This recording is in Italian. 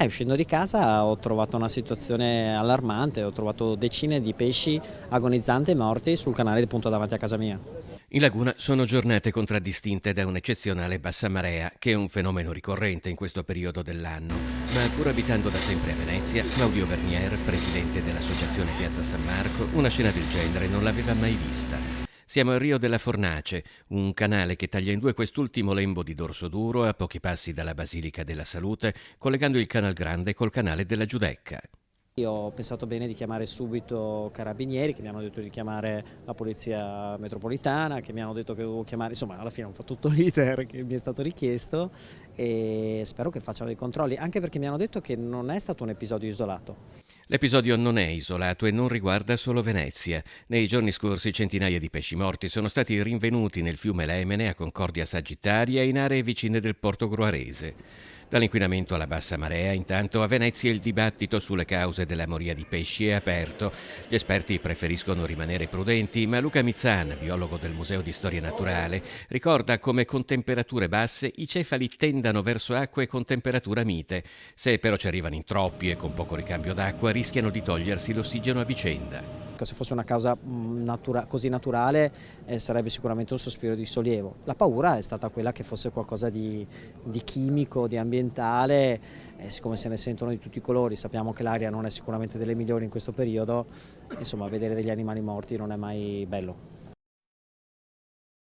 Uscendo di casa ho trovato una situazione allarmante, ho trovato decine di pesci agonizzanti e morti sul canale appunto davanti a casa mia. In laguna sono giornate contraddistinte da un'eccezionale bassa marea, che è un fenomeno ricorrente in questo periodo dell'anno. Ma pur abitando da sempre a Venezia, Claudio Vernier, presidente dell'Associazione Piazza San Marco, una scena del genere non l'aveva mai vista. Siamo al Rio della Fornace, un canale che taglia in due quest'ultimo lembo di dorso duro a pochi passi dalla Basilica della Salute, collegando il Canal Grande col canale della Giudecca. Io ho pensato bene di chiamare subito carabinieri che mi hanno detto di chiamare la polizia metropolitana, che mi hanno detto che dovevo chiamare, insomma alla fine ho fatto tutto l'iter che mi è stato richiesto e spero che facciano dei controlli, anche perché mi hanno detto che non è stato un episodio isolato. L'episodio non è isolato e non riguarda solo Venezia. Nei giorni scorsi centinaia di pesci morti sono stati rinvenuti nel fiume Lemene a Concordia Sagittaria e in aree vicine del porto gruarese. Dall'inquinamento alla bassa marea, intanto, a Venezia il dibattito sulle cause della moria di pesci è aperto. Gli esperti preferiscono rimanere prudenti, ma Luca Mizzan, biologo del Museo di Storia Naturale, ricorda come con temperature basse i cefali tendano verso acque con temperatura mite. Se però ci arrivano in troppi e con poco ricambio d'acqua, rischiano di togliersi l'ossigeno a vicenda. Se fosse una causa così naturale sarebbe sicuramente un sospiro di sollievo. La paura è stata quella che fosse qualcosa di chimico, di ambientale, siccome se ne sentono di tutti i colori, sappiamo che l'aria non è sicuramente delle migliori in questo periodo, insomma vedere degli animali morti non è mai bello.